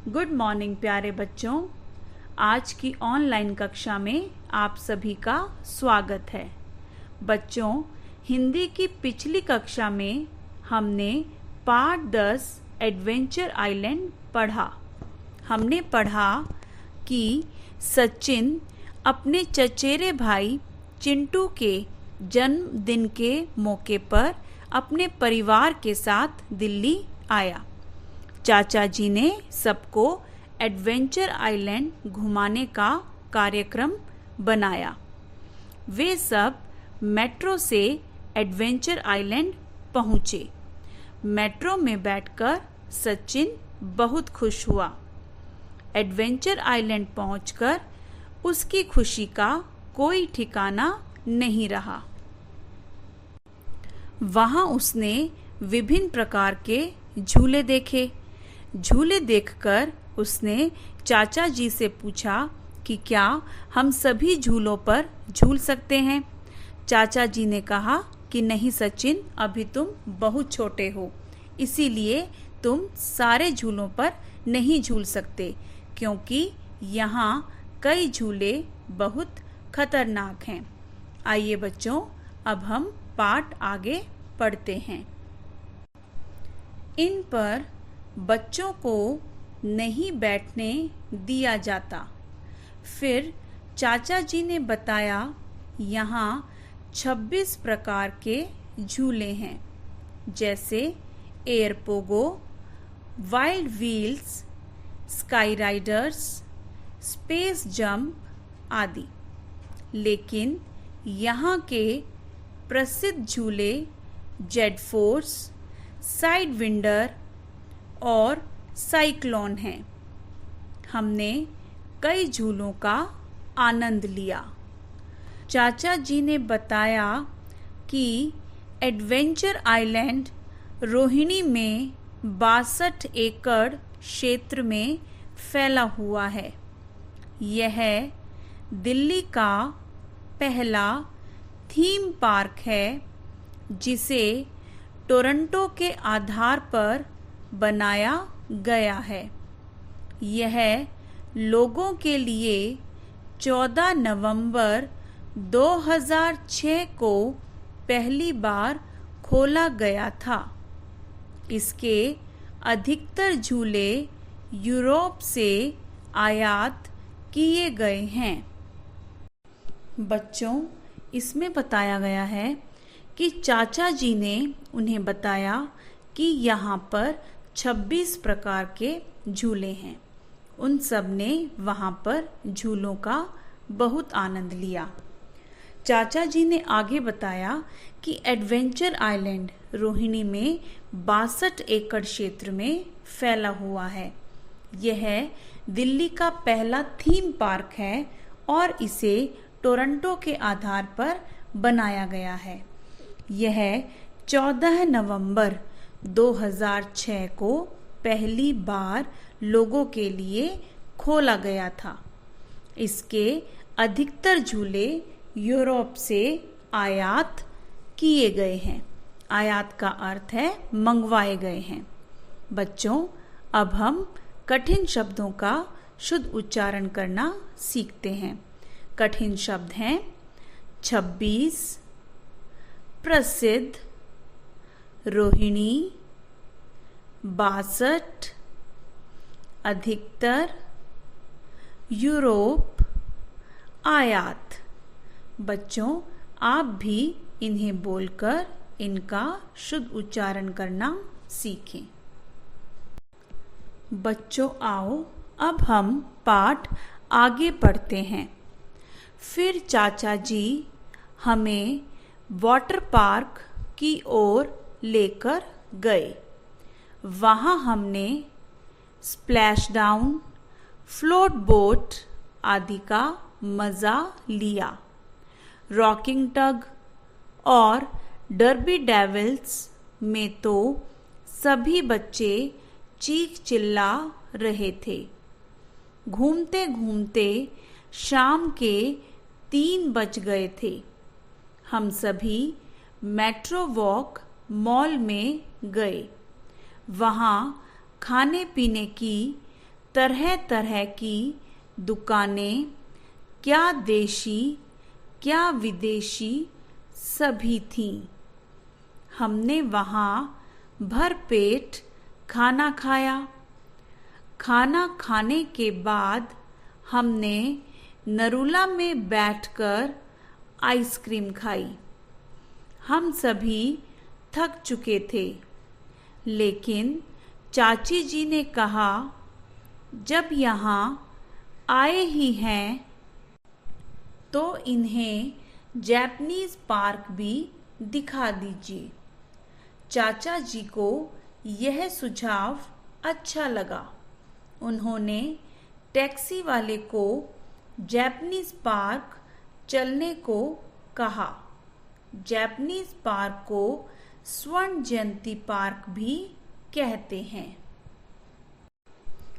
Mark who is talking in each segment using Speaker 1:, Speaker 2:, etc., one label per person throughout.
Speaker 1: Good morning प्यारे बच्चों। आज की ऑनलाइन कक्षा में आप सभी का स्वागत है। बच्चों, हिंदी की पिछली कक्षा में हमने पार्ट 10 एडवेंचर आइलैंड पढ़ा। हमने पढ़ा कि सचिन अपने चचेरे भाई चिंटू के जन्मदिन के मौके पर अपने परिवार के साथ दिल्ली आया। चाचा जी ने सबको एडवेंचर आइलैंड घुमाने का कार्यक्रम बनाया। वे सब मेट्रो से एडवेंचर आइलैंड पहुँचे। मेट्रो में बैठकर सचिन बहुत खुश हुआ। एडवेंचर आइलैंड पहुंचकर उसकी खुशी का कोई ठिकाना नहीं रहा। वहां उसने विभिन्न प्रकार के झूले देखे। झूले देखकर उसने चाचा जी से पूछा कि क्या हम सभी झूलों पर झूल सकते हैं। चाचा जी ने कहा कि नहीं सचिन, अभी तुम बहुत छोटे हो, इसीलिए तुम सारे झूलों पर नहीं झूल सकते, क्योंकि यहाँ कई झूले बहुत खतरनाक हैं। आइए बच्चों, अब हम पाठ आगे पढ़ते हैं। इन पर बच्चों को नहीं बैठने दिया जाता। फिर चाचा जी ने बताया यहाँ 26 प्रकार के झूले हैं, जैसे air Pogo, wild wheels, sky Riders, space jump आदि। लेकिन यहाँ के प्रसिद्ध झूले जेट फोर्स, साइड विंडर और साइक्लोन हैं। हमने कई झूलों का आनंद लिया। चाचा जी ने बताया कि एडवेंचर आइलैंड रोहिणी में 62 एकड़ क्षेत्र में फैला हुआ है। यह दिल्ली का पहला थीम पार्क है, जिसे टोरंटो के आधार पर बनाया गया है। यह लोगों के लिए 14 नवंबर 2006 को पहली बार खोला गया था। इसके अधिकतर झूले यूरोप से आयात किए गए हैं। बच्चों, इसमें बताया गया है कि चाचा जी ने उन्हें बताया कि यहाँ पर 26 प्रकार के झूले हैं। उन सब ने वहाँ पर झूलों का बहुत आनंद लिया। चाचा जी ने आगे बताया कि एडवेंचर आइलैंड रोहिणी में 62 एकड़ क्षेत्र में फैला हुआ है। यह दिल्ली का पहला थीम पार्क है और इसे टोरंटो के आधार पर बनाया गया है। यह 14 नवंबर 2006 को पहली बार लोगों के लिए खोला गया था। इसके अधिकतर झूले यूरोप से आयात किए गए हैं। आयात का अर्थ है मंगवाए गए हैं। बच्चों, अब हम कठिन शब्दों का शुद्ध उच्चारण करना सीखते हैं। कठिन शब्द हैं 26, प्रसिद्ध, रोहिणी, 62, अधिकतर, यूरोप, आयात। बच्चों, आप भी इन्हें बोलकर इनका शुद्ध उच्चारण करना सीखें। बच्चों, आओ अब हम पाठ आगे पढ़ते हैं। फिर चाचा जी हमें वाटर पार्क की ओर लेकर गए। वहाँ हमने स्प्लैश डाउन, फ्लोट बोट आदि का मज़ा लिया। रॉकिंग टग और डर्बी डेविल्स में तो सभी बच्चे चीख चिल्ला रहे थे। घूमते घूमते शाम के 3 बज गए थे। हम सभी मेट्रो वॉक मॉल में गए। वहाँ खाने पीने की तरह तरह की दुकानें, क्या देशी क्या विदेशी सभी थीं। हमने वहाँ भरपेट खाना खाया। खाना खाने के बाद हमने नरूला में बैठकर आइसक्रीम खाई। हम सभी थक चुके थे, लेकिन चाची जी ने कहा, जब यहाँ आए ही हैं तो इन्हें जापानीज पार्क भी दिखा दीजिए। चाचा जी को यह सुझाव अच्छा लगा। उन्होंने टैक्सी वाले को जापानीज पार्क चलने को कहा। जापानीज पार्क को स्वर्ण जयंती पार्क भी कहते हैं।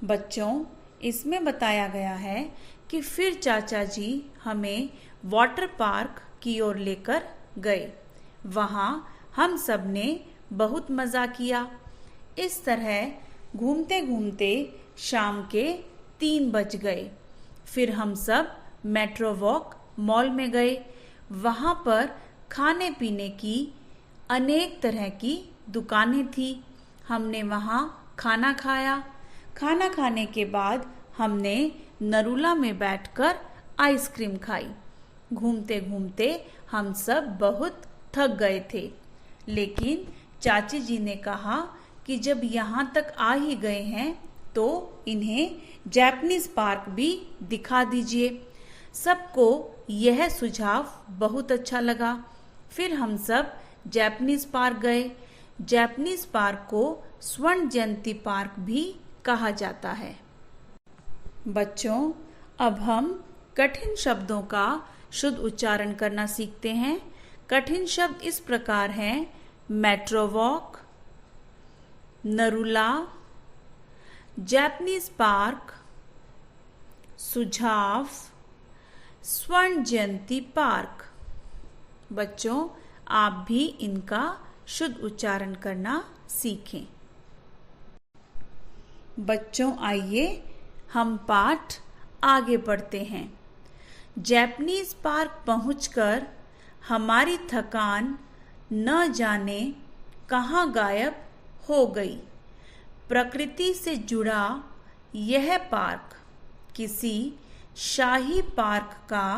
Speaker 1: बच्चों, इसमें बताया गया है कि फिर चाचा जी हमें वाटर पार्क की ओर लेकर गए। वहाँ हम सब ने बहुत मज़ा किया। इस तरह घूमते घूमते शाम के 3 बज गए। फिर हम सब मेट्रो वॉक मॉल में गए। वहाँ पर खाने पीने की अनेक तरह की दुकानें थी। हमने वहाँ खाना खाया। खाना खाने के बाद हमने नरूला में बैठकर आइसक्रीम खाई। घूमते घूमते हम सब बहुत थक गए थे, लेकिन चाची जी ने कहा कि जब यहाँ तक आ ही गए हैं तो इन्हें जापानीज पार्क भी दिखा दीजिए। सबको यह सुझाव बहुत अच्छा लगा। फिर हम सब जापानीज पार्क गए। जापानीज पार्क को स्वर्ण जयंती पार्क भी कहा जाता है। बच्चों, अब हम कठिन शब्दों का शुद्ध उच्चारण करना सीखते हैं। कठिन शब्द इस प्रकार हैं: metro walk, Narula, Japanese park, सुझाव, स्वर्ण जयंती पार्क। बच्चों, आप भी इनका शुद्ध उच्चारण करना सीखें। बच्चों, आइए हम पाठ आगे पढ़ते हैं। जापानीज पार्क पहुंचकर हमारी थकान न जाने कहाँ गायब हो गई। प्रकृति से जुड़ा यह पार्क किसी शाही पार्क का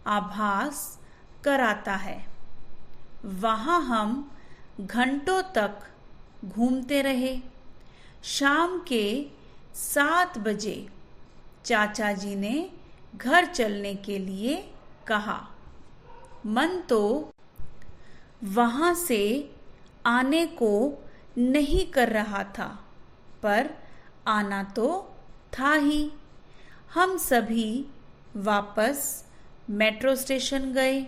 Speaker 1: आभास कराता है। वहाँ हम घंटों तक घूमते रहे। शाम के 7 बजे चाचा जी ने घर चलने के लिए कहा। मन तो वहाँ से आने को नहीं कर रहा था, पर आना तो था ही। हम सभी वापस मेट्रो स्टेशन गए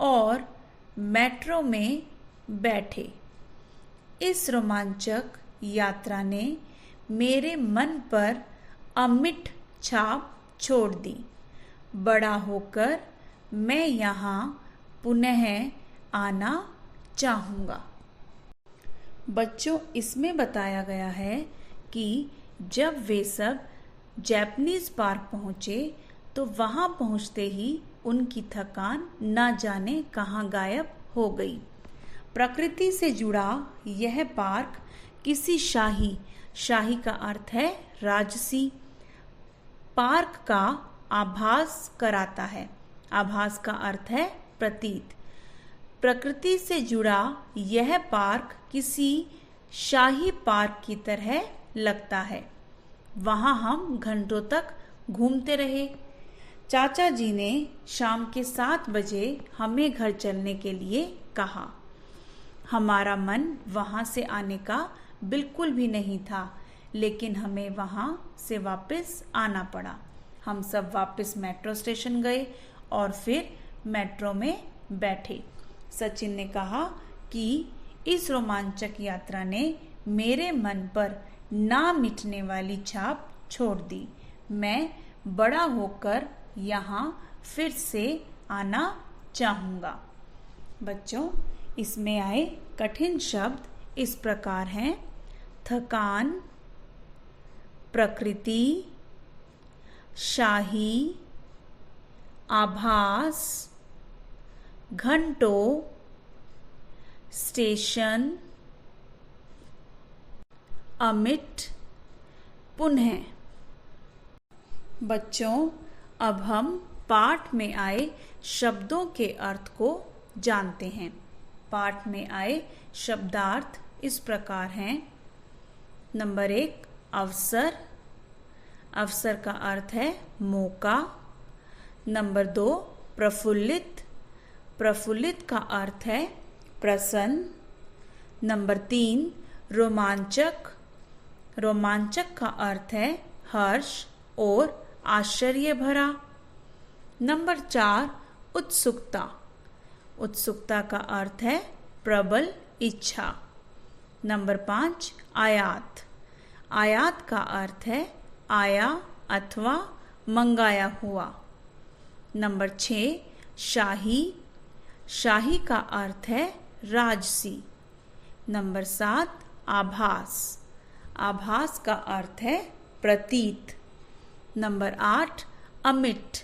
Speaker 1: और मेट्रो में बैठे। इस रोमांचक यात्रा ने मेरे मन पर अमिट छाप छोड़ दी। बड़ा होकर मैं यहाँ पुनः आना चाहूँगा। बच्चों, इसमें बताया गया है कि जब वे सब जापानीज पार्क पहुँचे तो वहाँ पहुँचते ही उनकी थकान न जाने कहाँ गायब हो गई। प्रकृति से जुड़ा यह पार्क किसी शाही का अर्थ है राजसी, पार्क का आभास कराता है। आभास का अर्थ है प्रतीत। प्रकृति से जुड़ा यह पार्क किसी शाही पार्क की तरह लगता है। वहाँ हम घंटों तक घूमते रहे। चाचा जी ने शाम के 7 बजे हमें घर चलने के लिए कहा। हमारा मन वहाँ से आने का बिल्कुल भी नहीं था, लेकिन हमें वहाँ से वापस आना पड़ा। हम सब वापस मेट्रो स्टेशन गए और फिर मेट्रो में बैठे। सचिन ने कहा कि इस रोमांचक यात्रा ने मेरे मन पर ना मिटने वाली छाप छोड़ दी। मैं बड़ा होकर यहाँ फिर से आना चाहूँगा। बच्चों, इसमें आए कठिन शब्द इस प्रकार हैं: थकान, प्रकृति, शाही, आभास, घंटों, स्टेशन, अमिट, पुनः। बच्चों, अब हम पाठ में आए शब्दों के अर्थ को जानते हैं। पाठ में आए शब्दार्थ इस प्रकार हैं। नंबर 1, अवसर। अवसर का अर्थ है मौका। नंबर 2, प्रफुल्लित। प्रफुल्लित का अर्थ है प्रसन्न। नंबर 3, रोमांचक। रोमांचक का अर्थ है हर्ष और आश्चर्य भरा। नंबर 4, उत्सुकता। उत्सुकता का अर्थ है प्रबल इच्छा। नंबर 5, आयात। आयात का अर्थ है आया अथवा मंगाया हुआ। नंबर 6, शाही। शाही का अर्थ है राजसी। नंबर 7, आभास। आभास का अर्थ है प्रतीत। नंबर 8, अमिट।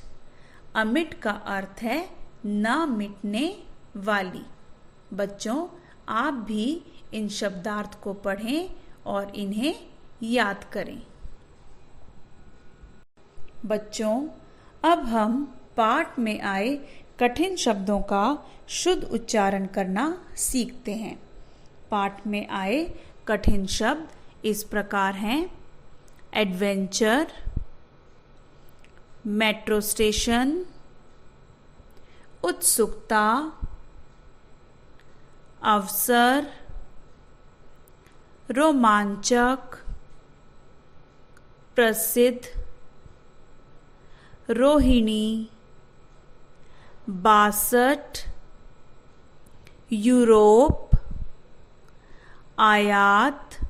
Speaker 1: अमिट का अर्थ है न मिटने वाली। बच्चों, आप भी इन शब्दार्थ को पढ़ें और इन्हें याद करें। बच्चों, अब हम पाठ में आए कठिन शब्दों का शुद्ध उच्चारण करना सीखते हैं। पाठ में आए कठिन शब्द इस प्रकार हैं। एडवेंचर, मेट्रो स्टेशन, उत्सुकता, अवसर, रोमांचक, प्रसिद्ध, रोहिणी, 62, यूरोप, आयात,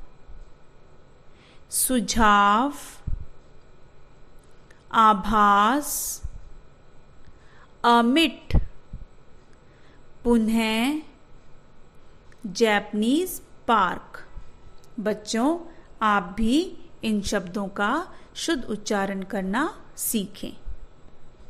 Speaker 1: सुझाव, आभास, अमिट, पुनः, जैपनीज पार्क। बच्चों, आप भी इन शब्दों का शुद्ध उच्चारण करना सीखें।